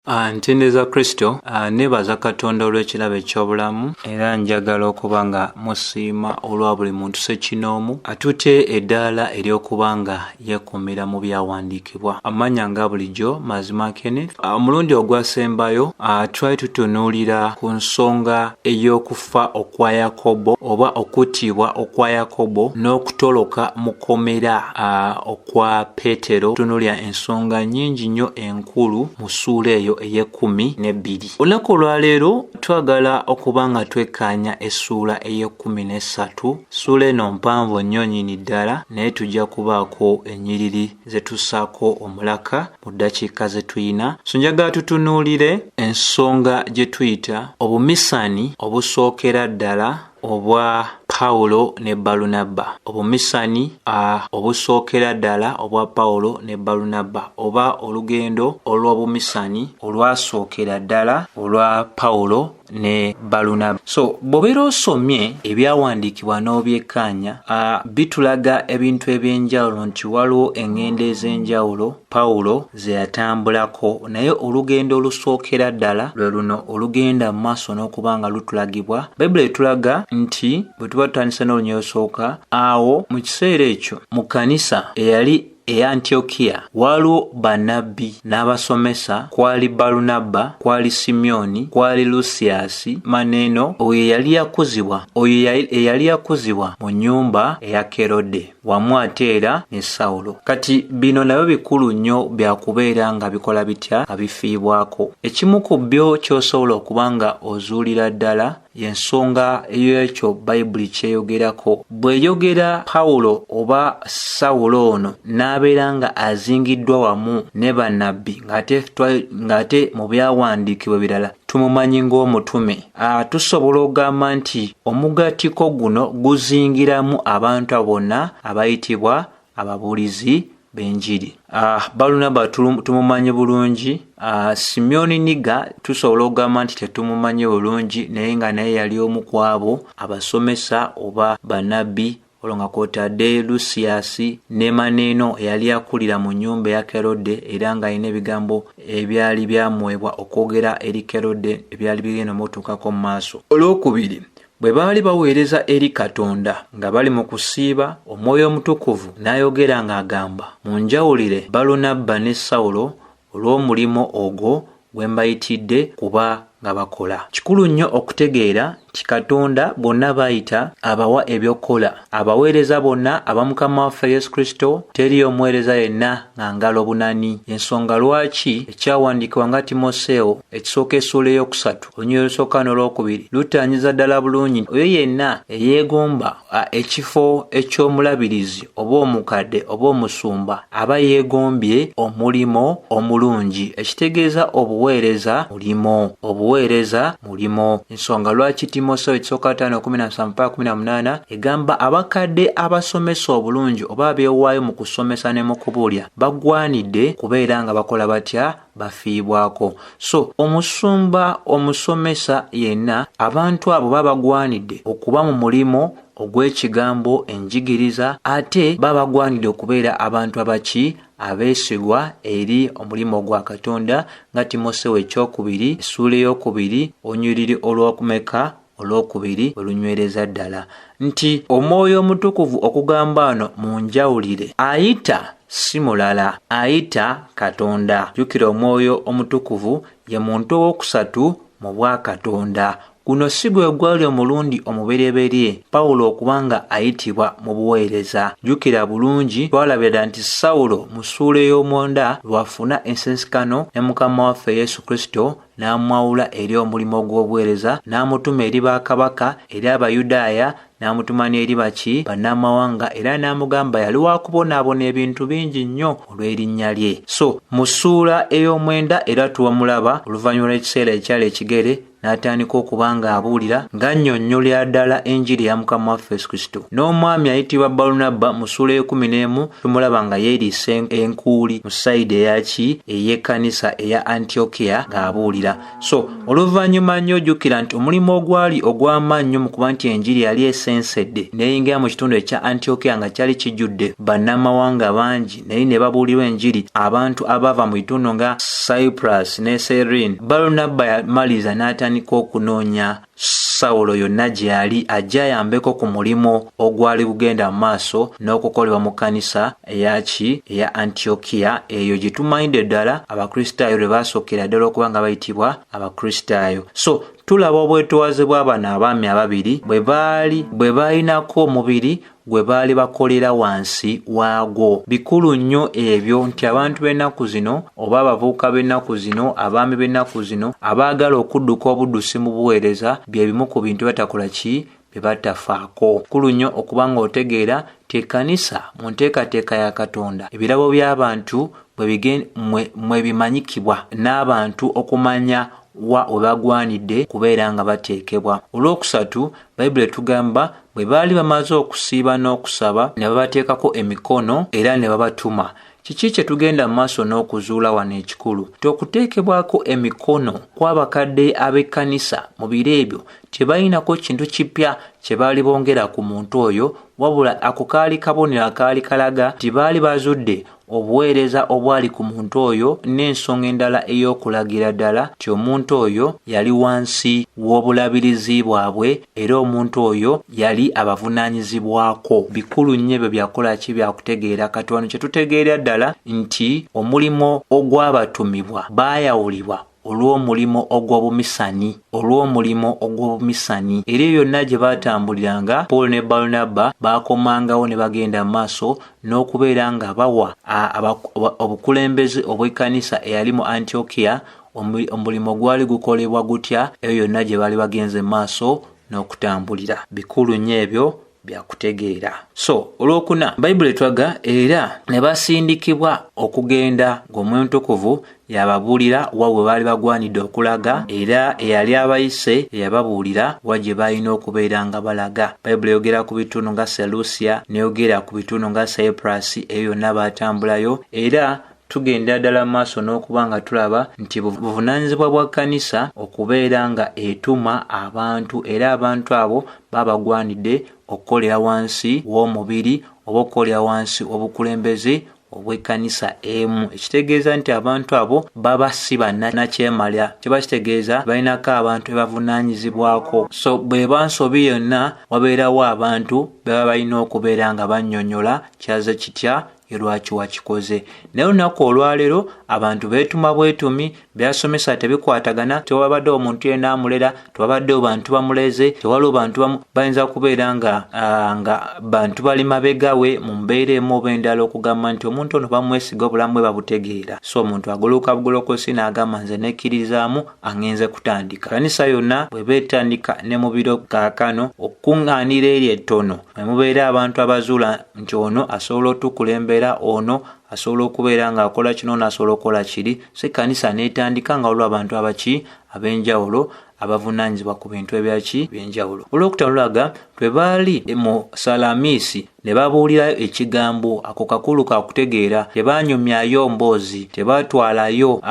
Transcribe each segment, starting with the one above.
Ntendeza Kristo, nebaza Katonda olw'ekirabo eky'obulamu era njagala okuba nga musiima olwa buli muntu ssekinoomu atutte eddaala ery'okuba nga yeekuumira mu byawandiikibwa. Amannya nga bulijjo Mazima Kenneth. Omulundi ogwasembayo twali tutunuulira ku nsonga ey'okufa okwa Yakobo oba okuttibwa okwa Yakobo n'okutoloka mu kkomera okwa Peetero. Tutunuulira ensonga nnyingi nnyo enkulu mu ssuula eyo ey'12. Olunaku olwaleero twagala okuba nga twekkaanya essuula ey'13. Ssuula eno mpanvu nnyo nnyini ddala, naye tujja kubaako ennyiriri ze tussaako omulaka mu ddakiika ze tuyina. So njagala tutunuulire ensonga gye tuyita obumisaani obusookera ddala obwa Paaulo ne Balunaba. Obumisaani obusookera ddala obwa Paaulo ne Balunaba, oba olugendo olw'obumisaani olwasookera ddala olwa Paaulo ne Balunaba. So bw'obeera osomye ebyawandiikibwa n'obyekkaanya bitulaga ebintu eby'enjawulo nti waliwo eŋŋendo ez'enjawulo Paaulo ze yatambulako, naye olugendo olusookera ddala lwe luno olugenda mu maaso n'okuba nga lutulagibwa. Bayibuli etulaga nti bwe tuba tutandise n'olunya olusooka, awo mu kiseera ekyo mu kkanisa eyali e Antiokia waliwo bannabbi n'abasomesa, kwali Balunaba, kwali Simyoni, kwali Lusiyasi Maneeno, oyo eyali yakuzibwa mu nnyumba eya Kerode, wamu ate era ne Sawulo. Kati bino nabyo bikulu nnyo byakubeera nga bikola bitya nga bifiibwako. Ekimu ku byo ky'osobola okuba nga ozuulira ddala y'ensonga ey'ekyo Bayibuli kyeyogerako. Bw'eyogera Paaulo oba Sawulo ono n'abeera nga azingiddwa wamu ne bannabbi ng'ate mu byawandiikibwa birala tumumanyi ng'omutume, tusobola okugamba nti omugatiko guno guzingiramu abantu bonna abayitibwa ababuulizi b'Enjiri. Balunaba tumumanyi bulungi. Simyoni Niga tusobola okugamba nti tetumumanyi bulungi, naye nga naye yali omu ku abo abasomesa oba bannabbi, olwo nga kw'otadde Lusiyasi ne Maneeno eyali akulira mu nnyumba ya Kerode era ng'alina ebigambo ebyali byamuweebwa okwogera eri Kerode ebyali bigenda omutuukako mu maaso. Olwokubiri, bwe baali baweereza eri Katonda nga bali mu kusiiba, Omwoyo Omutukuvu n'ayogera ng'agamba munjawulire Balunaba ne Sawulo olw'omulimu ogwo gwe mbayitidde kuba nga bakola. Kikulu nnyo okutegeera nti Katonda bonna bayita abawa ebyokukola. Abaweereza bonna aba Mukama waffe Yesu Kristo, teri omuweereza yenna nga ngalo bunani. Ensonga lwaki ekyawandiikibwa nga Timoseewo ekisooka essuula ey'okusatu olunyiriri olusooka n'olwokubiri lutanyiza ddala bulungi oyo yenna eyeegomba ekifo eky'omulabirizi oba omukadde oba omusumba aba yeegombye omulimo omulungi. Ekitegeeza obuweereza mulimo. Ensonga lwaki Timoseewo ekisooka 5:17-18 egamba abakadde abasomesa obulungi oba abeewaayo mu kusomesa ne mu kubuulya bagwanidde kubeera nga bakola batya? Bafiibwako. So omusumba omusomesa yenna abantu abo baba bagwanidde okuba mu mulimo ogw'ekigambo enjigiriza, ate baba bagwanidde okubeera abantu abaki? Abeesigwa eri omulimu gwa Katonda nga Timoseewo ekyokubiri essuula ey'okubiri olunyiriri olw'okumeka olwokubiri olunywereza ddala nti Omwoyo Omutukuvu okugamba ano mu njawulire ayita si mulala, ayita Katonda. Jjukira Omwoyo Omutukuvu ye muntu ow'okusatu mu bwa Katonda. Guno si gwe gwali omulundi omubereberye Paaulo okubanga ayitibwa mu buweereza. Jjukira bulungi twalabira nti Sawulo mu ssuula ey'omwenda lwafuna ensensikano ne Mukama waffe Yesu Kristo n'amwawula eri omulimu gw'obuweereza, n'amutuma eri bakabaka, eri Abayudaaya, n'amutuma n'eri baki? Bannamawanga, era n'amugamba yali wa kubonaabona ebintu bingi nnyo olw'erinnya lye. So mu ssuula ey'omwenda era tuwamulaba oluvannyuma lw'ekiseera ekyali ekigere n'atandika okuba ng'abuulira ng'annyonnyola ddala enjiri ya Mukama waffe Yesu Kristo. N'omwami ayitibwa Balunaba mu ssuula 11 tumulaba nga yeeriisa enkuuli mu sayidi ey'ekkanisa eya Antiokia ng'abuulira. So oluvannyuma nnyo ojjukira nti omulimu ogwali ogw'amaanyi nnyo mu kuba nti enjiri yali esensedde n'eyingira mu kitundu ekya Antiokia nga kyali kijjudde bannamawanga bangi naye ne babuulirwa enjiri abantu abava mu bitundu nga Cyprus ne Cyrene. Balunaba yamaliriza n'atandika okunoonya Sawulo yonna gye yali ajja ayambeko ku mulimu ogwali gugenda mu maaso n'okukolebwa mu kkanisa eya Antiokia eyo gye tumanyidde ddala Abakristaayo lwe baasookera ddala okuba nga bayitibwa Abakristaayo. So tulaba obwetoowaze bw'abano abaami ababiri bwe baalinako omubiri gwe baali bakolera wansi waagwo. Bikulu nnyo ebyo nti abantu b'ennaku zino oba abavubuka b'ennaku zino abaami b'ennaku zino abaagala okudduka obuddusi mu buweereza bye bimu ku bintu batakola ki bye batafaako. Bikulu nnyo okuba nga otegeera ti ekkanisa mu nteekateeka ya Katonda ebirabo by'abantu mwe bimanyikibwa n'abantu okumanya wa webagwanidde kubeera nga bateekebwa. Olwokusatu Bayibuli etugamba bwe baali bamaze okusiiba n'okusaba ne babateekako emikono era ne babatuma. Kiki kye tugenda mu maaso n'okuzuula wano ekikulu? Okuteekebwako emikono kw'abakadde ab'ekkanisa mu biro ebyo tebalinako kintu kipya kye baali bongera ku muntu oyo, wabula ako kaali kabonero akaali kalaga nti baali bazudde obuweereza obwali ku muntu oyo n'ensonga endala ey'okulagira ddala nti omuntu oyo yali wansi w'obulabirizi bwabwe era omuntu oyo yali abavunaanyizibwako. Bikulu nnyo ebyo byakola ki byakutegeera kati wano kye tutegeera ddala nti omulimu ogw'abatumibwa baayawulibwa olw'omulimu ogw'obumisani era yonna gye baatambuliranga Paaulo ne Balunaba baakomangawo ne bagenda mu maaso n'okubeera nga bawa obukulembeze obw'ekkanisa eyali mu Antiokia omulimu gwali gukolebwa gutya eyo yonna gye baali bagenze mu maaso n'okutambulira. Bikulu nnyo ebyo byakutegeera. So olwokuna Bayibuli etwaga era ne basindikibwa okugenda ng'Omwoyo Mutukuvu yababuulira wa bwe baali bagwanidde okulaga era eyali abayise yababuulira wa gye balina okubeera nga balaga. Bayibuli eyogera ku bitundu nga Seleucia n'eyogera ku bitundu nga Cyprus eyo yonna baatambulayo era tugenda ddala maaso n'okuba nga tulaba nti buvunaanyizibwa bwa kkanisa okubeera nga etuma abantu era abantu abo babagwanidde okukolera wansi w'omubiri oba okukolera wansi obukulembeze obw'ekkanisa emu. Ekitegeeza nti abantu abo baba si bannakyemalya, kiba kitegeeza balinako abantu bebavunaanyizibwako. So bwe bansobi yonna wabeerawo abantu baba balina okubeera nga bannyonnyola kyaze kitya lwaki wakikoze. Naye olunaku olwaleero abantu beetuma bwetumi, byasomesa tebikwatagana, tewabadde omuntu yenna amulera, tewabadde bantu bamuleze, tewaliwo bantu bayinza kubeera nga bantu bali mabegawe mu mbeera emu oba endala okugamba nti omuntu ono bamwesiga obulamu bwe babutegeera. So omuntu agoloka bugolokosi n'agamba nze nekkirizaamu aŋŋenze kutandika. Kanisa yonna bwe beetandika ne mu biro kaakano okuŋŋaanira eri ettono mwe mubeera abantu abazuula nti ono asobola otukulembera, ono asobola okubeera nga akola kino n'asobola okukola kiri. So ekkanisa n'etandika nga waliwo abantu ab'enjawulo abavunaanyizibwa ku bintu by'enjawulo. Olw'okutambulaga bwe baali mu Salamiisi ne babuulirayo ekigambo, ako kakulu kakutegeera, tebaanyumyayo mboozi, tebaatwalayo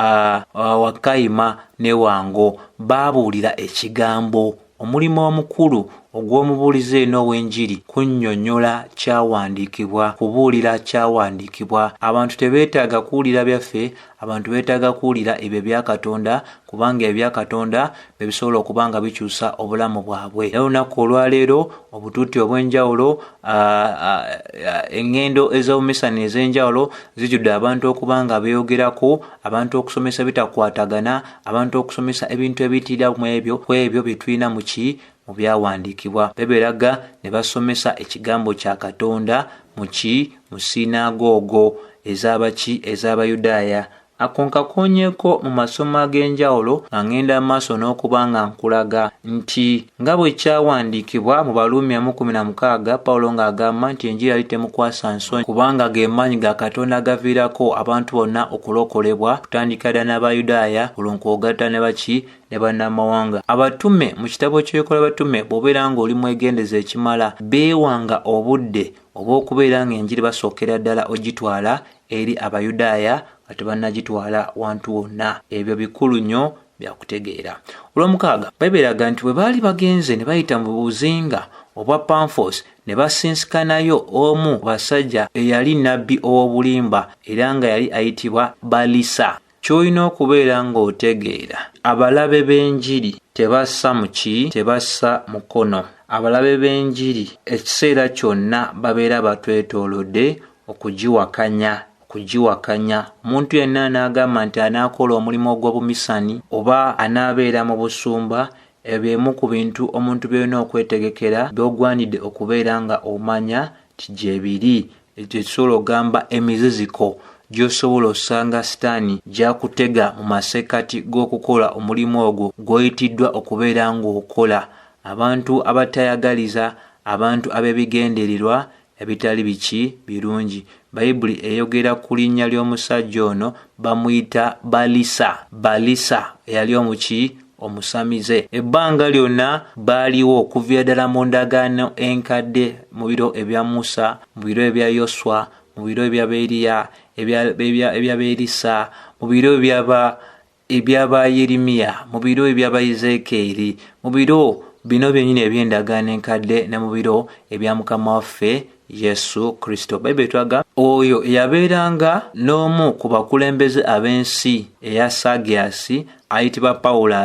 Wakayima ne Wango, baabuulira ekigambo. Omulimu omukulu ogw'omubuulizi eno ow'enjiri kunnyonnyola kyawandiikibwa, kubuulira kyawandiikibwa. Abantu tebeetaaga kuwulira byaffe, abantu beetaaga kuwulira ebyo ebya Katonda, kubanga ebya Katonda bye bisobola okuba nga bikyusa obulamu bwabwe. Era olunaku olwaleero obutuuti obw'enjawulo, eŋŋendo ez'obumisani ez'enjawulo zijjudde abantu okuba nga beeyogerako, abantu okusomesa bitakwatagana, abantu okusomesa ebintu ebiyitirira ku ebyo bye tulina mu byawandiikibwa. Bebeeraga ne basomesa ekigambo kya Katonda mu sinagoogo ez'Abayudaaya ako nkakonyeko mu masomo ag'enjawulo nga ngenda maaso n'okuba nga nkulaga nti nga bwe kyawandiikibwa mu Baluumi 16 Paaulo ng'agamba nti enjiri yali temukwasa nsonyi kubanga ge maanyi ga Katonda gaviirako abantu bonna okulokolebwa kutandika ddala n'Abayudaaya olwo ogatta ne baki ne bannamawanga. Abatume mu kitabo ky'Ebikolwa abatume bw'obeera ng'oli mwegendeza ekimala beewanga obudde obw'okubeera ng'enjiri basookera ddala ogitwala eri Abayudaaya nga tebannagitwala wantu wonna. Ebyo bikulu nnyo byakutegeera. Olw'omukaaga Bayibuli eraga nti bwe baali bagenze ne bayita mu buzinga obwa Pamfos ne basinsikanayo omu basajja eyali nnabbi ow'obulimba era nga yali ayitibwa Balisa. Ky'olina okubeera ng'otegeera, abalabe b'enjiri tebassa mu ki, tebassa mukono. Abalabe b'enjiri ekiseera kyonna babeera batwetoolodde okugiwakanya. Omuntu yenna n'agamba nti anaakola omulimu ogw'obumisani oba anaabeera mu busumba, ebyo emu ku bintu omuntu byolina okwetegekera by'ogwanidde okubeera nga omanya ti gyebiri. Ekyo kisobola ogamba emiziziko gy'osobola osanga sitaani gyakutega mu masekkati g'okukola omulimu ogwo gw'oyitiddwa okubeera ng'okola. Abantu abatayagaliza, abantu ab'ebigendererwa ebitali biki birungi. Bayibuli eyogera ku linnya ly'omusajja ono bamuyita Balisa eyali omuki omusamize. Ebbanga lyonna baaliwo okuviira ddala mu ndagaano enkadde, mu biro ebya Musa, mu biro ebya Yoswa, mu biro ebya Beriya, ebya Berisa, mu biro ebyaba Yeremiya, mu biro ebyaba Ezekeeri, mu biro bino byennyini eby'endagaano enkadde ne mu biro ebya Mukama waffe Yesu Kristo. Bayibuli etwaga oyo eyabeeranga n'omu ku bakulembeze ab'ensi eya Sagiasi ayitibwa Paawulo,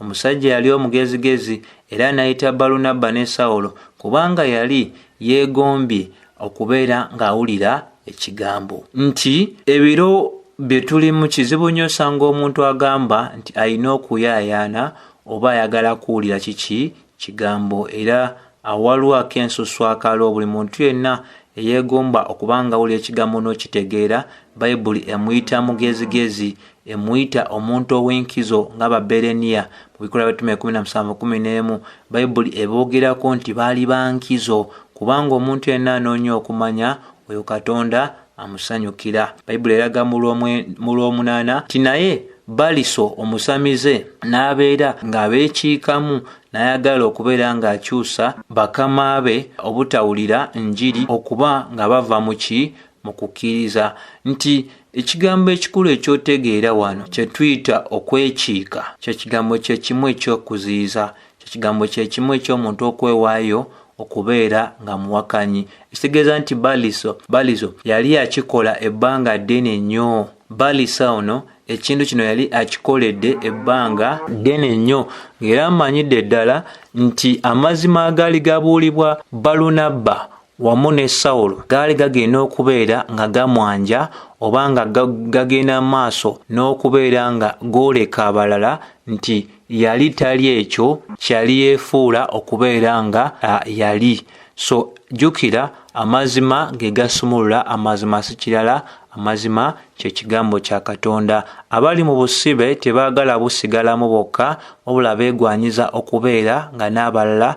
omusajja yali omugezigezi era n'ayita Balunaba ne Sawulo kubanga yali yeegombye okubeera ng'awulira ekigambo. Nti ebiro bye tulimu kizibu nnyo osanga omuntu agamba nti alina okuyaayaana oba ayagala kuwulira kiki kigambo, era awalwako ensuswakalo buli muntu yenna eyeegomba okubanga awulira ekigambo n'okitegeera. Bayibuli emuyita mugezigezi, emuyita omuntu ow'enkizo ng'Ababereniya mu Ebikolwa abatume 17:11. Bayibuli eboogerako nti baali bankizo kubanga omuntu yenna anoonya okumanya oyo Katonda amusanyukira. Bayibuli eraga mu Lw'omunaana ti naye Baliso omusamize n'abeera ng'abeekiikamu n'ayagala okubeera ng'akyusa bakama be obutawulira njiri okuba nga bava mu kukkiriza. Nti ekigambo ekikulu ekyotegeera wano kye tuyita okwekiika, kye kigambo kye kimu eky'okuziyiza, kye kigambo kye kimu eky'omuntu okwewaayo okubeera nga muwakanyi. Ekitegeeza nti Baliso yali akikola ebbanga ddene nnyo. Balisa ono ekintu kino yali akikoledde ebbanga ddene nnyo, ng'era amanyidde ddala nti amazima agaali gabuulibwa Balunaba wamu ne Sawulo gaali gagenda okubeera nga gamwanja oba nga gagenda maaso n'okubeera nga gooleka abalala, nti yali tali ekyo kyali yeefuula okubeera nga yali. So jjukira amazima ge gasumulula, amazima si kirala, amazima kye kigambo kya Katonda. Abali mu busibe tebaagala busigalamu bokka, wabula beegwanyiza okubeera nga n'abalala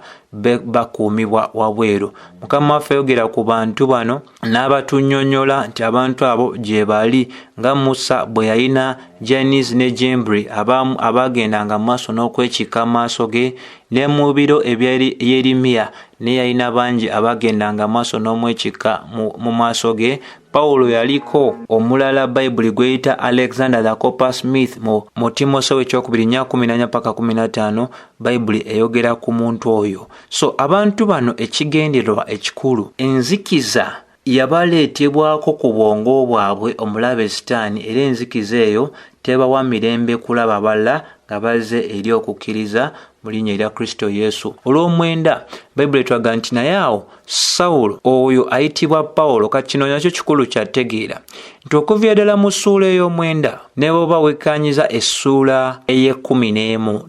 bakuumibwa wabweru. Mukama waffe yogera ku bantu bano n'abatunnyonnyola nti abantu abo gye bali, nga Musa bwe yalina Janizi ne Jembri abaagendanga mu maaso n'okwekiika maaso ge, ne mu biro ebya Yeremiya ne yalina bangi abaagendanga maaso n'omwekika mu maaso ge. Paaulo yaliko omulala Bayibuli gweyita Alexander the Coppersmith mu Timoseewo ekyokubiri 14-15. Bayibuli eyogera ku muntu oyo. So abantu bano ekigendererwa ekikulu, enzikiza yabaleetebwako ku bwongo bwabwe omulabe Sitaani, era enzikiza eyo tebawa mirembe kulaba balala nga bazze eri okukkiriza mu linnya erya Kristo Yesu. Olw'omwenda Bayibuli etwaga nti naye awo Sawulo oyo ayitibwa Paaulo. Kati kino nakyo kikulu kyategeera nti okuviira ddala mu ssuula ey'omwenda ne bw'oba wekkaanyiza essuula ey'e11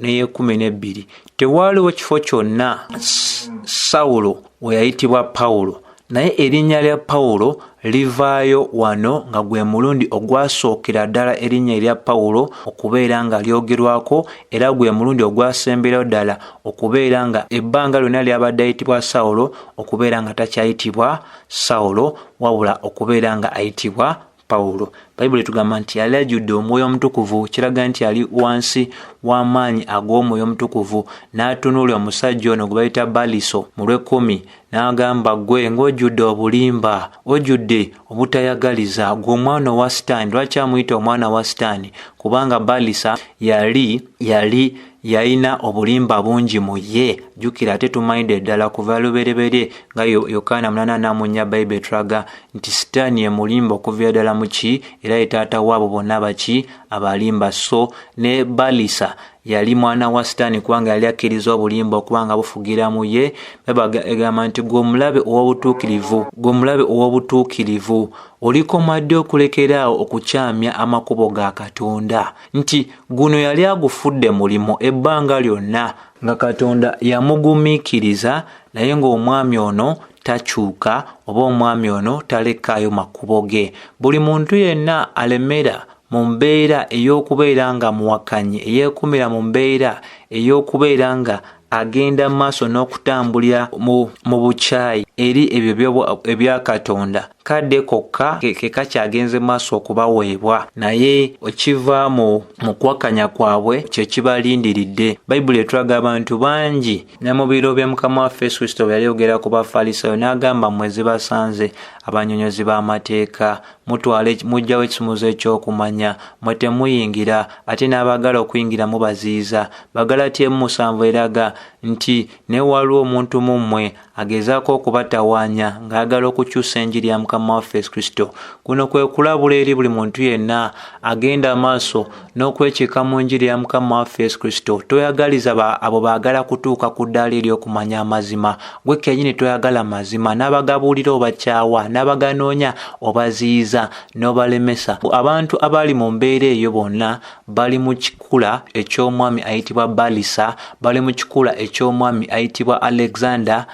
n'ey'e12, tewaaliwo kifo kyonna Sawulo we yayitibwa Paaulo naye erinnya lya Paaulo livaayo wano nga gwe mulundi ogwasookera ddala erinnya erya Paaulo okubeera nga lyogerwako, era gwe mulundi ogwasemberayo ddala okubeera nga ebbanga lyonna lyabadde ayitibwa Sawulo okubeera nga takyayitibwa Sawulo wabula okubeera nga ayitibwa Paaulo. Bayibuli tugamba nti yali ajjudde omwoyo omutukuvu, kiraga nti yali wansi w'amaanyi ag'omwoyo omutukuvu. N'atunuulira omusajja ono gwe bayita Baliso mu Lw'ekumi, n'agamba, gwe ng'ojjudde obulimba, ojjudde obutayagaliza, gwe omwana wa Sitaani. Lwaki amuyita omwana wa Sitaani? Kubanga Balisa yali yalina obulimba bungi mu ye. Jjukira ate tumanyidde ddala kuva lubereberye nga Yokaana 8:4 Bayibuli etulaga nti Sitaani ye mulimba okuva ddala mu ki, era ye taata waabo bonna baki abalimba. So ne Balisa yali mwana wa Sitaani kubanga yali akkiriza obulimba okubanga bufugira mu ye. Egamba nti gwe omulabe ow'obutuukirivu olikomadde okulekeraawo okukyamya amakubo ga Katonda. Nti guno yali agufudde mulimo ebbanga lyonna nga Katonda yamugumiikiriza, naye ng'omwami ono takyuka oba omwami ono talekaayo makubo ge. Buli muntu yenna alemera mu mbeera ey'okubeera nga muwakanye, eyeekumira mu mbeera ey'okubeera nga agenda maaso n'okutambulira mu bukyayi eri ebyo ebya Katonda, kadde kokka kekakyagenze maaso okubaweebwa, naye okiva mu kwakanya kwabwe kye kibalindiridde. Bayibuli etulaga abantu bangi ne mu biro bya Mukama waffe Yesu Kristo bwe yayogera ku Bafalisayo n'agamba, mwezi basanze abanyonyozi b'amateeka, mujjawo ekisumuzo ekyokumanya, mwe temuyingira, ate n'abagala okuyingira mubaziyiza. Bagalatiya 7 eraga nti ne waliwo omuntu mu mmwe agezaako okubatawaanya ng'agala okukyusa enjiri ya Mukama waffe Yesu Kristo. Kuno kwe kulabula eri buli muntu yenna agenda maaso n'okwekiika mu njiri ya Mukama waffe Yesu Kristo. Toyagaliza abo baagala kutuuka ku ddaala ery'okumanya amazima. Gwe kennyini toyagala mazima, n'abagabuulira obakyawa, n'abaganoonya obaziyiza n'obalemesa. Abantu abali mu mbeera eyo bonna bali mu kikula eky'omwami ayitibwa Balisa, bali mu kikula eky'omwami ayitibwa Alexander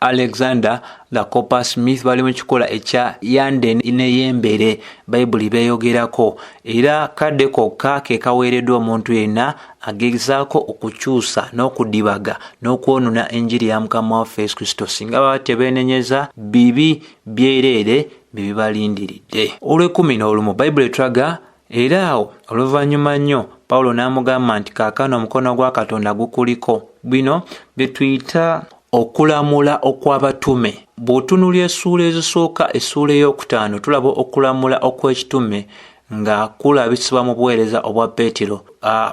la Copper Smith, bali mu kikola ekya Yande ne Yembere Bayibuli beeyogerako. Era kadde kokka ke kaweereddwa omuntu yenna agezaako okukyusa n'okudibaga n'okwonona enjiri ya Mukama waffe Yesu Kristo. Singa baba tebeenenyeza bibi byereere bibalindiridde. Olw'Ekumi Bayibuli etulaga era awo oluvannyuma nnyo Paaulo n'amugamba nti kaakano omukono gwa Katonda gukuliko. Bino bye tuyita okulamula okw'abatume. Bw'otunuulya essuula ezisooka, essuula ey'okutaano, tulaba okulamula okw'ekitume nga kulabisibwa mu buweereza obwa Peetero.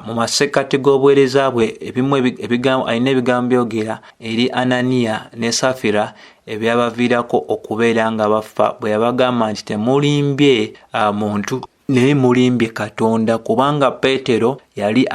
Mu masekkati g'obuweereza bwe ebimu alina ebigambo byogera eri Ananiya ne Safira ebyabaviirako okubeera nga bafa, bwe yabagamba nti temulimbye muntu naye mulimbye Katonda, kubanga Peetero yali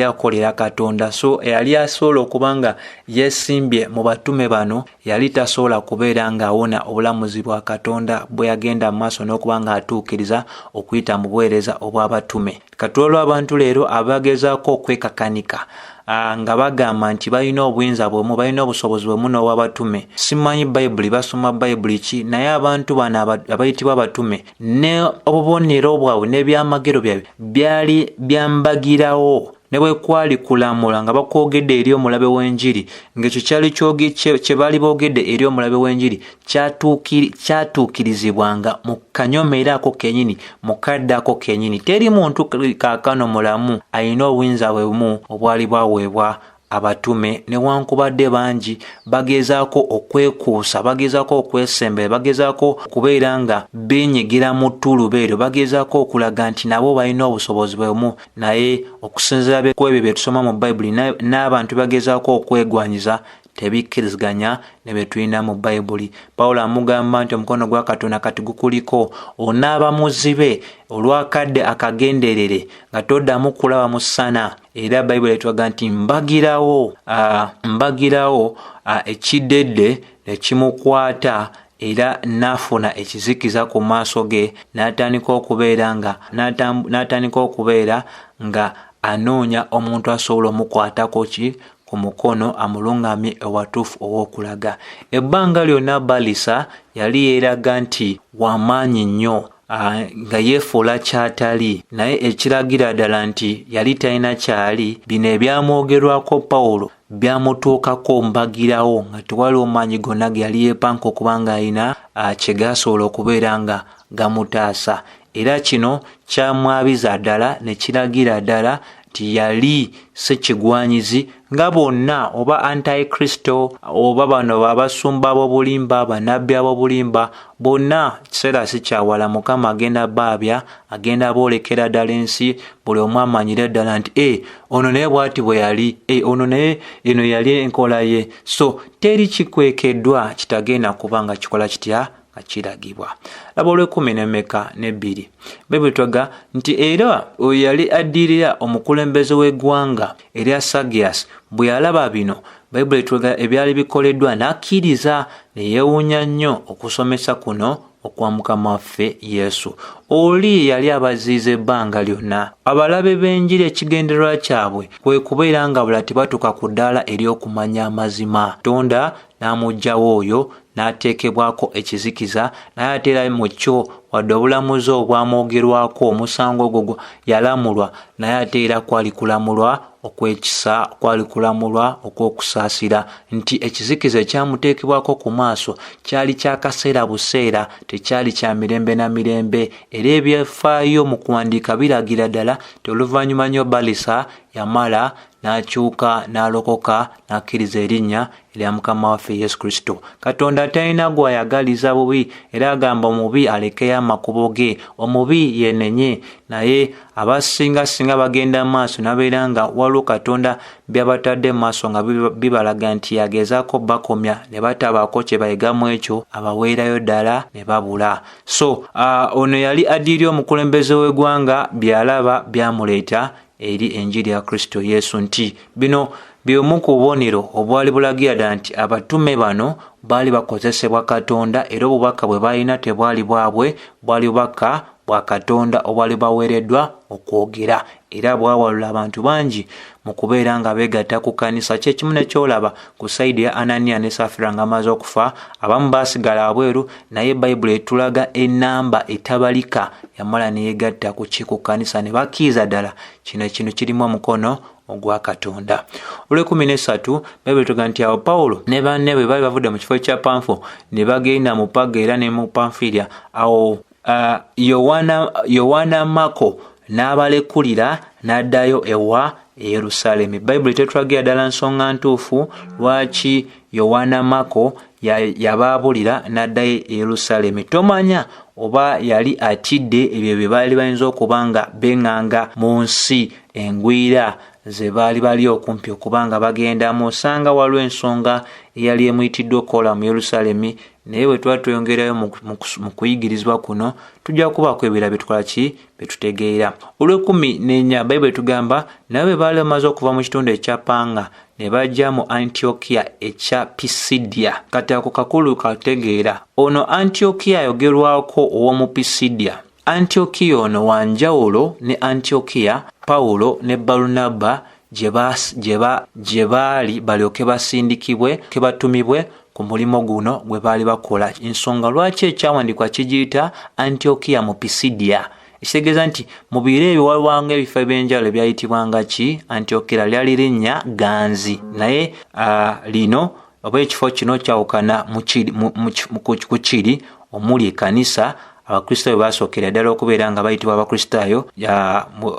akolera Katonda. So yali asobola okubanga yesimbye mu batume bano, yali tasobola kubeera ng'awona obulamuzi bwa Katonda bwe yagenda mu maaso n'okubanga atuukiriza okuyita mu buweereza obw'abatume. Katulo abantu leero abagezaako okwekakanika nga bagamba nti balina obuyinza bwemu, balina obusobozi bwemu n'obw'abatume. Simanyi Bayibuli basoma Bayibuli ki, naye abantu bano abayitibwa abatume ne obubonero bwabwe n'ebyamagero byabwe byali byambagirawo ne bwe kwali kulamula nga bakwogedde eri omulabe w'enjiri, ng'ekyo kyali kye baali boogedde eri omulabe w'enjiri kyatuukirizibwanga mu kanyomeera ako kennyini, mu kadde ako kennyini. Teri muntu kaakano mulamu alina obuyinza bwemu obwali bwaweebwa abatume, newankubadde bangi bagezaako okwekuusa, bagezaako okwesembera, bagezaako okubeera nga beenyigira mu ttuluba eryo, bagezaako okulaga nti nabo balina obusobozi bwemu. Naye okusinziira ku ebyo bye tusoma mu Bayibuli n'abantu bagezaako okwegwanyiza tebikkiriziganya ne bye tulina mu Bayibuli. Paaulo amugamba nti omukono gwa Katonda kati gukuliko, onaaba muzibe olw'akadde akagenderere nga toddamu kulaba mu ssana. Era Bayibuli etulaga nti mbagirawo ekiddedde ne kimukwata, era n'afuna ekizikiza ku maaso ge, n'atandika okubeera nga anoonya omuntu asobola omukwatako ku mukono amulungamye ewatuufu ow'okulaga. Ebbanga lyonna Balisa yali yeeraga nti w'amaanyi nnyo, nga yeefuula ky'atali, naye ekiragira ddala nti yali talina kyali. Bino ebyamwogerwako Paaulo byamutuukako mbagirawo nga tewaliwo maanyi gonna ge yali yeepanka okuba ng'alina kye gaasobola okubeera nga gamutaasa. Era kino kyamwabiza ddala ne kiragira ddala nti yali ssekigwanyizi nga bonna, oba antikristo oba bano abasumba ab'obulimba, bannabbi ab'obulimba, bonna kiseera si kyawala Mukama agenda baabya, agenda boolekera ddala ensi, buli omu amanyire ddala nti ono naye bw'ati bwe yali, ono naye eno yali enkola ye. So teri kikwekeddwa kitagenda kuba nga kikola kitya nga kiragibwa. Laba Olw'ekumi Bayibuli twaga nti era oyo yali addirira omukulembeze w'eggwanga erya Sagias bwe yalaba bino, Bayibuli twaga ebyali bikoleddwa n'akkiriza, ne yeewuunya nnyo okusomesa kuno okwa Mukama waffe Yesu. Oli yali abaziiza ebbanga lyonna. Abalabe b'Enjiri ekigendererwa kyabwe kwe kubeera nga bula tebatuuka ku ddaala ery'okumanya amazima. Katonda n'amuggyawo oyo n'ateekebwako ekizikiza, naye ate era mu kyo wadde obulamuzi obwamwogerwako, omusango ogwo yalamulwa, naye ate era kwali kulamulwa okw'ekisa, kwali kulamulwa okw'okusaasira, nti ekizikiza ekyamuteekebwako ku maaso kyali kya kaseera buseera, tekyali kya mirembe na mirembe. Era ebyafaayo mu kuwandiika biragira ddala ti oluvannyuma nnyo Balisa yamala n'akyuka n'alokoka n'akkiriza erinnya erya Mukama waffe Yesu Kristo. Katonda talina gw'ayagaliza bubi, era agamba omubi alekeyo amakubo ge, omubi yenenye. Naye abasinga singa bagenda maaso nabeera nga waliwo Katonda byabatadde maaso nga bibalaga nti yagezaako bakomya ne batabaako kye bayigamu ekyo, abaweerayo ddala ne babula. So ono yali addirira omukulembeze w'eggwanga, byalaba byamuleeta eri Enjiri ya Kristo Yesu, nti bino by'omu ku bubonero obwali bulagira ddala nti abatume bano baali bakozesebwa Katonda, era obubaka bwe balina tebwali bwabwe, bwali bubaka bwa Katonda obwali baweereddwa okwogera, era bwawalula abantu bangi mu kubeera nga beegatta ku kkanisa. Kyekimu ne kyolaba ku sayidi ya Ananiya ne Safira nga amaze okufa, abamu baasigala abweru, naye Bayibuli etulaga ennamba etabalika yamala ne yeegatta ku kkanisa ne bakkiriza ddala kino kirimu omukono ogwa Katonda. Olw'ekumi Bayibuli etulaga nti awo Paaulo ne banne bwe baali bavudde mu kifo kya Pamfo ne bagenda mu Paga era ne mu Pamfilia, awo Yowaana Mako n'abalekulira n'addayo ewa Yerusaalemi. Bayibuli tetulagira ddala nsonga ntuufu lwaki Yowaana Mako yabaabulira n'addayo e Yerusaalemi. Tomanya oba yali atidde ebyo bye baali bayinza okuba nga beŋŋanga mu nsi engwira ze bali okumpi okuba nga bagendamu. Osanga waliwo ensonga eyali emuyitiddwa okukola mu Yerusaalemi, naye bwe tuba tweyongerayo mu kuyigirizibwa kuno tujja kubaako ebirala bye tutegeera. Olw'ekumi Bayibuli tugamba nabo bwe baali bamaze okuva mu kitundu ekya Panga ne bajja mu Antiokia ekya Pisidia. Kati ako kakulu kategeera, ono Antiokia ayogerwako ow'omu Pisidia. Antiokia ono wanjawulo ne Antiokia Paaulo ne Balunaba gye baali balyoke basindikibwe ke batumibwe ku mulimo guno gwe baali bakola. Ensonga lwaki ekyawandiikwa kigiyita Antiokia mu Pisidia, ekitegeeza nti mu biro ebyo waliwo ebifo eby'enjawulo ebyayitibwanga ki Antiokia, lyali linnya Ganzi, naye lino oba ekifo kino kyawukana ku kiri omuli ekkanisa Abakristaayo basookera ddala okubeera nga bayitibwa Abakristaayo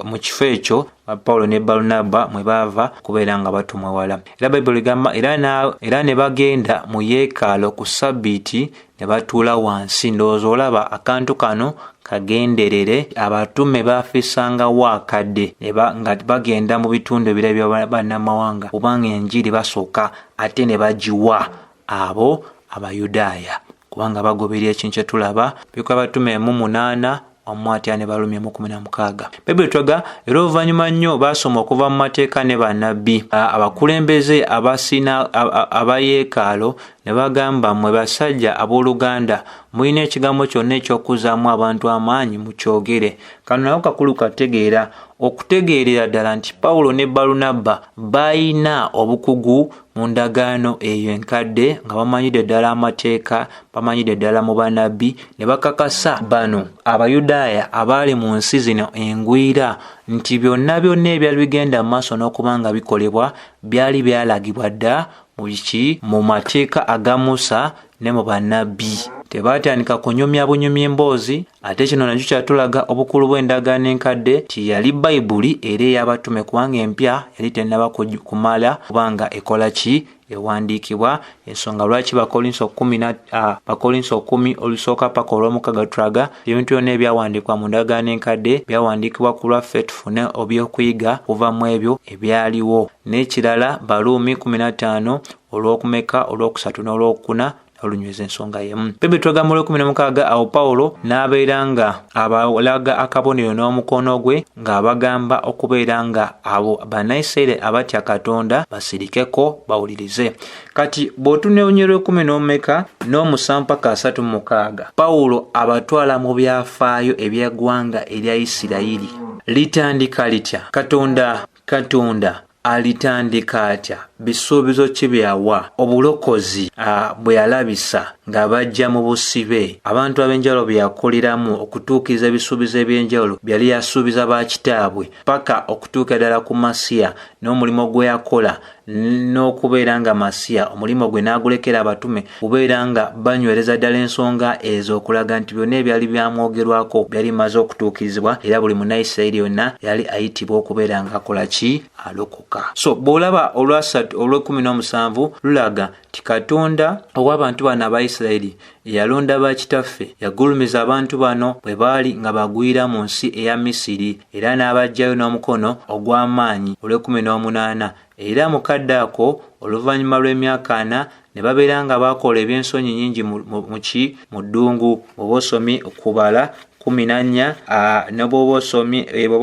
mu kifo ekyo Paaulo ne Balunaba mwe baava kubeera nga batumwa wala. Era Bayibuli egamba era ne bagenda mu yeekaalu ku Ssabbiiti ne batuula wansi. Ndowooza olaba akantu kano kagenderere. Abatume baafiisangawo akadde nga bagenda mu bitundu ebirala bya bannamawanga kubanga Enjiri basooka ate ne bagiwa abo Abayudaaya, kubanga bagoberera ekintu kye tulaba Ebikolwa Abatume 8 omwatya ne Balumi 16. Bayibuli twaga era oluvannyuma nnyo baasoma okuva mu mateeka ne bannabbi. Abakulembeze abasiina abayeekaalu ne bagamba mwe basajja abooluganda mulina ekigambo kyonna eky'okuzaamu abantu amaanyi mukyogere. Kano nako kakulu kategeera okutegeerera ddala nti Paaulo ne Balunaba bayina obukugu mu ndagaano eyo enkadde nga bamanyidde ddala amateeka, bamanyidde ddala mu banabbi, ne bakakasa bano Abayudaaya abaali mu nsi zino engwira nti byonna ebyali bigenda mu maaso n'okuba nga bikolebwa byali byalagibwa dda mu mateeka aga Musa ne mu bannabbi. Tebaatandika kunyumya bunyumya emboozi, ate kino nakyo kyatulaga obukulu bw'endagaano enkadde ti yali Bayibuli era ey'abatume, kubanga empya yali tennaba kumala kubanga ekola ki ewandiikibwa. Ensonga lwaki Bakolinso 10 olusooka paka olw'omukaaga tulaga ebintu byonna ebyawandiikibwa mu ndagaano enkadde byawandiikibwa ku lwa ffetufune obyokuyiga kuva mu ebyo ebyaliwo. N'ekirala Baluumi 15 olw'okumeka olw'okusatu n'olw'okuna olunyweza ensonga yemu. Bebe twaga mu 16 awo Paaulo n'abeera nga abalaga akabonero n'omukono gwe ng'abagamba okubeera nga abo Banayisirayiri abatya Katonda basirikeko bawulirize. Kati bw'otuneonyera 10 n'omusanvu paka 36 Paaulo abatwala mu byafaayo eby'eggwanga erya Isirayiri. Litandika litya? Katonda alitandika atya? Bisuubizo ki byawa? Obulokozi bwe yalabisa nga bajja mu busibe, abantu ab'enjawulo bye yakoleramu okutuukiriza ebisuubizo eby'enjawulo byali yasuubiza bakitaabwe paka okutuuka ddala ku Masiya n'omulimu gwe yakola, n'okubeera nga Masiya omulimu gwe n'agulekera abatume kubeera nga banywereza ddala ensonga ezo okulaga nti byonna ebyali byamwogerwako byali maze okutuukirizibwa era buli Munayisirayiri yonna yali ayitibwa okubeera nga akola ki? Alokoka. So bw'olaba olw'17 lulaga ti Katonda ow'abantu bano Abayisirayiri yalonda bakitaffe, yagulumiza abantu bano bwe baali nga bagwira mu nsi eya Misiri era n'abajjayo n'omukono ogw'amaanyi olw'18 era mukadde ako oluvannyuma lw'emyaka 4 ne babeera nga bakola ebyensonyi nnyingi mu ddungu. Bw'oba osomye okubala 14 ne bw'oba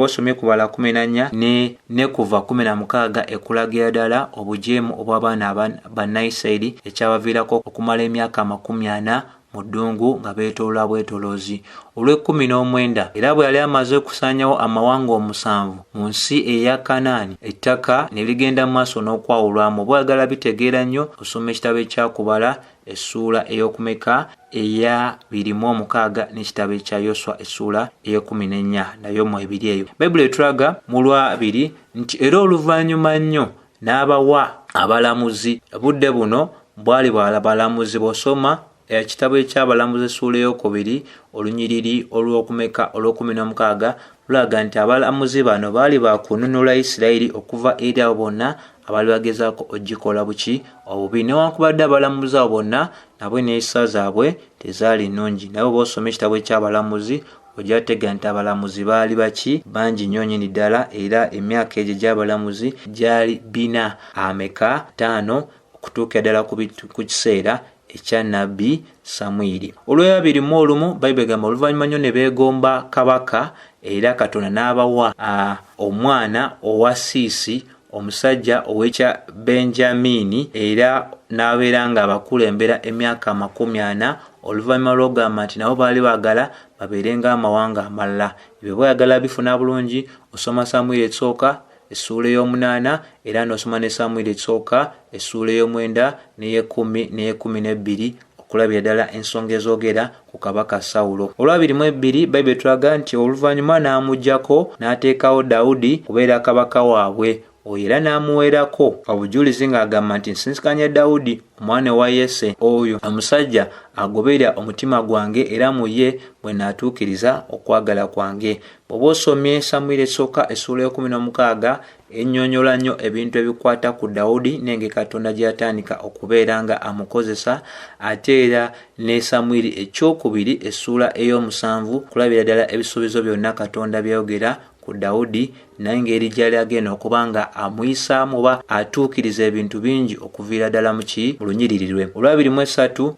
osomye kubala 14 ne kuva 16 ekulagira ddala obujeemu obw'abaana Bannayisirayiri ekyabaviirako okumala emyaka 40 mu ddungu nga beetooloola bwetooloozi. Olw'19 era bwe yali amaze okusaanyawo amawanga 7 mu nsi eya Kanaani, ettaka ne ligenda mu maaso n'okwawulwamu. Bw'oyagala bitegeera nnyo osoma ekitabo ekyakubala essuula ey'okumeka eya 26 n'ekitabo ekya Yoswa essuula eya 14 nayo mu ebiri eyo. Bayibuli etulaga mu lwabiri nti era oluvannyuma nnyo n'abawa abalamuzi. Budde buno bwali balamuzi. Bw'osoma ekitabo eky'abalamuzi essuula ey'okubiri olunyiriri olw'okumeka olw'16 lulaga nti abalamuzi bano baali bakununula Isirayiri okuva eri abo bonna abaali bagezaako ogikola buki obubi. Newankubadde abalamuzi abo bonna nabwe n'ensa zaabwe tezaali nnungi, nabo bw'osoma ekitabo eky'abalamuzi ojja kutegeera nti abalamuzi baali baki bangi nnyo nnyini ddala, era emyaka egyo gy'abalamuzi gyali 5 okutuuka ddala ku kiseera ekya nnabbi Samwiri. Olw'21 Bayibuli egamba oluvannyuma nnyo ne beegomba kabaka, era Katonda n'abawa omwana owa Siisi omusajja ow'ekya Benjamini, era n'abeera nga abakulembera emyaka 40. Oluvannyuma lw'ogamba nti nabo baali baagala babeerenga amawanga amalala. Ebyo bw'oyagala bifuna bulungi osoma Samwiri esooka essuula ey'omunaana era n'osoma ne Samwiri esooka essuula ey'omwenda n'ey'ekkumi n'ey'ekkumi okulabira ddala ensonga ezoogera ku kabaka Sawulo. Olw'22 Bayibuli etulaga nti oluvannyuma n'amuggyako n'ateekawo Dawudi kubeera kabaka waabwe. Oyo era n'amuweerako obujulizi ng'agamba nti nsinsikanye Dawudi omwana wa Yese, oyo omusajja agoberera omutima gwange era mu ye bwe naatuukiriza okwagala kwange. Bw'oba osomye Samwiri esooka essuula y'16 ennyonnyola nnyo ebintu ebikwata ku Dawudi n'engeri Katonda gye yatandika okubeera nga amukozesa, ate era ne Samwiri ekyokubiri essuula ey'omusanvu kulabira ddala ebisuubizo byonna Katonda byayogera ku Dawudi n'engeri gy'ali agenda okuba nga amuyisaamu oba atuukiriza ebintu bingi okuviira ddala mu lunyiriri lwe. Olw'23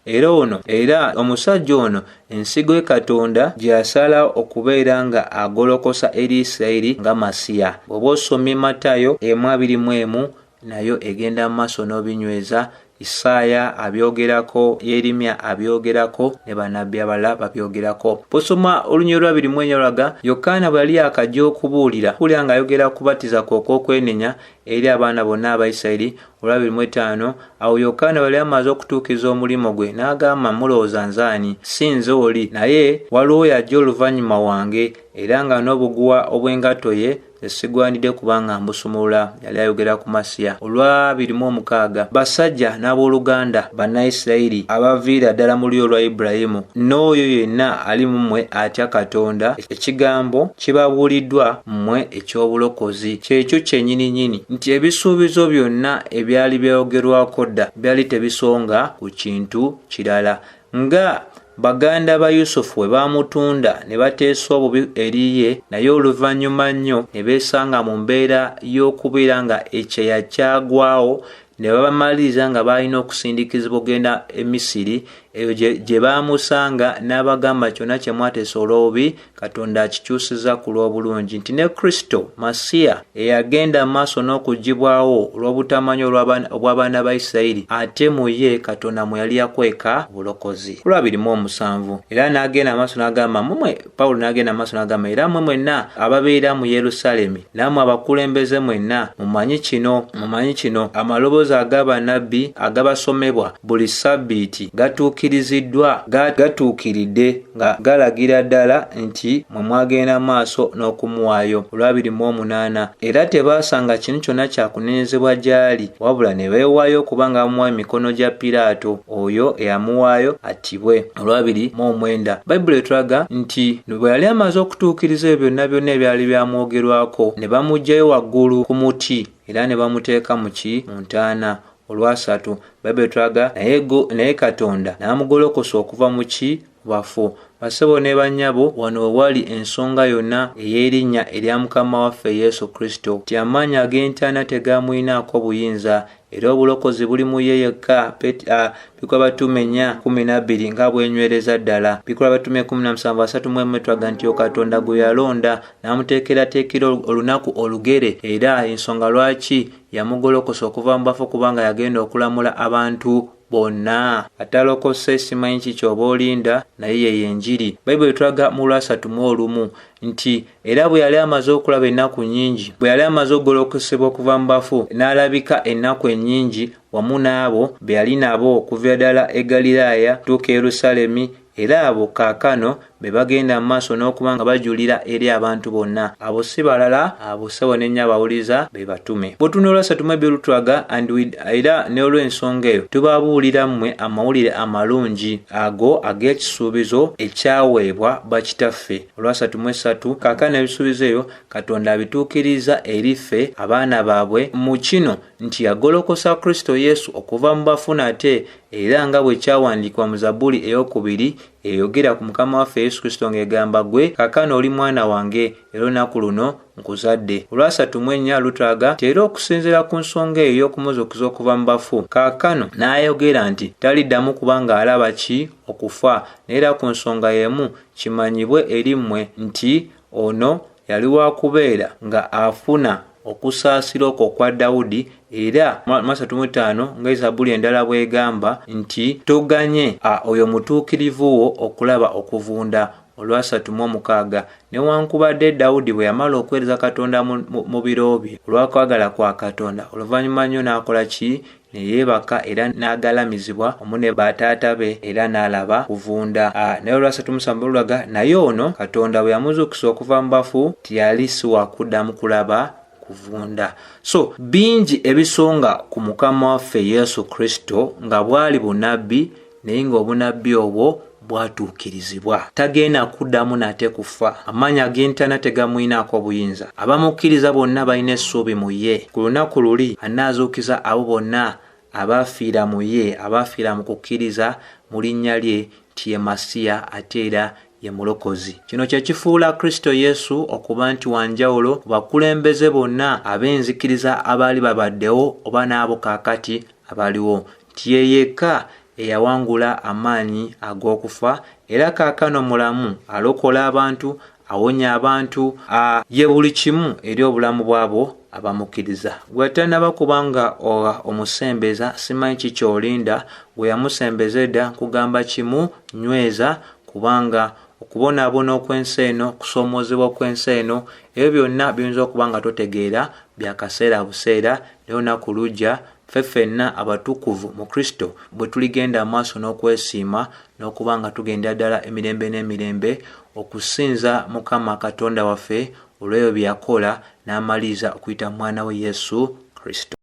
era omusajja ono ensigo ye Katonda gye yasalawo okubeera nga agolokosa eri Isirayiri nga Masiya. Bw'oba osomye Matayo 21 nayo egenda mu maaso n'obinyweza Isaaya abyogerako, Yeremia abyogerako, ne bannabbi abalala babyogerako. Bw'osoma olunyiriri lwa 24 lulaga Yokaana bwe yali akajja okubuulira nga ayogera kubatiza kw'okwokwenenya eri abaana bonna aba Isirayiri. Olwa 25 awo Yokaana bwe yali amaze okutuukiriza omulimo gwe n'agamba, mulowooza nzaani? Si nze oli, naye waliwo yajja oluvannyuma wange, era nga n'obuguwa obw'engatto ye sigwanidde kubanga mbusumulula. Yali ayogera ku Masiya. Olwa 26 basajja n'abooluganda Bannayisirayiri abaviira ddala mu lyo lwa Ibulayimu, n'oyo yenna ali mu mmwe atya Katonda, ekigambo kibabuuliddwa mmwe eky'obulokozi, kyekyo kyennyini nti ebisuubizo byonna ebyali byogerwako dda byali tebisonga ku kintu kirala. Nga baganda ba Yusufu bwe bamutunda ne bateesa obubi eri ye, naye oluvannyuma nnyo ne beesanga mu mbeera y'okubeera nga ekyeya kyagwawo, ne babamaliriza nga balina okusindikizibwa ogenda e Misiri. Eyo gye baamusanga n'abagamba, kyonna kye mwateesa olw'obubi Katonda akikyusiza ku lw'obulungi, nti ne Kristo Masiya eyagenda mu maaso n'okuggyibwawo olw'obutamanya obw'abaana ba Isirayiri, ate mu ye Katonda mwe yali yakweka obulokozi. Ku lwa 27 era n'agenda maaso n'agamba, Paaulo n'agenda maaso n'agamba, era mmwe mwenna ababeera mu Yerusaalemi, nammwe abakulembeze mwenna mumanyi kino, amaloboozi ag'abannabbi agabasomebwa buli Ssabbiiti gatuukiridde nga galagira ddala nti mwe mwagenda maaso n'okumuwaayo. Olwa 28 era tebaasanga kintu kyonna kyakunenyezebwa gy'ali, wabula ne beewaayo kubanga bamuwaayo mikono gya Piraato, oyo eyamuwaayo attibwe. Olwa 29 Bayibuli etulaga nti bwe yali amaze okutuukiriza ebyo byonna ebyali byamwogerwako, ne bamuggyayo waggulu ku muti era ne bamuteeka mu ntaana. Olwa 3 Bayibuli etulaga naye Katonda n'amugolokosa okuva mu bafu. Basebo ne bannyabo, wano we wali ensonga yonna ey'erinnya erya Mukama waffe Yesu Kristo, nti amaanyi ag'entaana tegamuyinaako buyinza, era obulokozi buli mu ye yekka. Ebikolwa by'Abatume 4:12 nga bwenywereza ddala. Ebikolwa by'Abatume 17:3 twaga nti Katonda gwe yalonda n'amuteekerateekera olunaku olugere, era ensonga lwaki yamugolokosa okuva mu bafu kubanga yagenda okulamula abantu bonna. Atalokose simanyi ki ky'oba olinda, naye ye Enjiri. Bayibuli etulaga mu Lwa 3:1 nti era bwe yali amaze okulaba ennaku nnyingi, bwe yali amaze okugolokosebwa okuva mu bafu, n'alabika ennaku ennyingi wamu n'abo be yali nabo okuva ddala e Galilaaya tuuka e Yerusaalemi, era abo kaakano be bagenda mu maaso n'okuba nga bajulira eri abantu bonna. Abo si balala, abo ssebo n'ennya abawuliza be batume. Bw'otunula Olwa 3 lutulaga era ne olw'ensonga eyo tubabuulira mmwe amawulire amalungi ago ag'ekisuubizo ekyaweebwa bakitaffe. Olwa 3:3 kaakano ebisuubizo ebyo Katonda abituukiriza eri ffe abaana baabwe mu kino nti yagolokosa Kristo Yesu okuva mu bafu nate, era nga bwe kyawandiikibwa mu Zabbuli ey'okubiri eyogera ku Mukama waffe Yesu Kristo ng'egamba, gwe kaakano oli mwana wange, era olunaku luno nkuzadde. Olwa 3:4 lutulaga nti era okusinziira ku nsonga eyo y'okumuzuukiza okuva mu bafu, kaakano n'ayogera nti taliddamu kubanga alaba ki? Okufa. Era ku nsonga y'emu kimanyibwe eri mmwe nti ono yali wa kubeera nga afuna okusaasira okwo kwa Dawudi, era 3:5 nga Zabbuli endala bw'egamba nti toganye oyo mutuukirivu wo okulaba okuvunda. Olwa 3:6 newankubadde Dawudi bwe yamala okuweereza Katonda mu biro bye olw'akwagala kwa Katonda, oluvannyuma nnyo n'akola ki? Ne yeebaka era n'agalamizibwa wamu ne bataata be, era n'alaba kuvunda. Naye Olwa 3:7 lulaga naye ono Katonda bwe yamuzuukisa okuva mu bafu tiyali si wakuddamu kulaba kuvunda. So bingi ebisonga ku Mukama waffe Yesu Kristo nga bwali bunabbi, naye ng'obunabbi obwo bwatuukirizibwa. Tagenda kuddamu nate kufa. Amaanyi ag'entaana tegamuyinaako buyinza. Abamukkiriza bonna balina essuubi mu ye. Ku lunaku luli anaazuukiza abo bonna abaafiira mu ye, abaafiira mu kukkiriza mu linnya lye nti ye Masiya ate era ye mulokozi. Kino kye kifuula Kristo Yesu okuba nti wanjawulo ku bakulembeze bonna ab'enzikiriza abaali babaddewo oba n'abo kaakati abaliwo, nti ye yekka eyawangula amaanyi ag'okufa, era kaakano mulamu, alokola abantu, awonya abantu, ye buli kimu eri obulamu bwabo abamukkiriza. Gwe tannaba kubanga omusembeza simanyi kiki olinda, gwe yamusembeza edda nkugamba kimu, nyweza, kubanga okubonaabona okw'ensi eno, okusoomoozebwa okw'ensi eno, ebyo byonna biyinza okuba nga totegeera bya kaseera buseera, naye olunaku lujja ffenna abatukuvu mu Kristo bwe tuligenda amaaso n'okwesiima n'okuba nga tugenda ddala emirembe n'emirembe okusinza Mukama Katonda waffe olw'ebyo bye yakola n'amaliriza okuyita mu mwana we Yesu Kristo.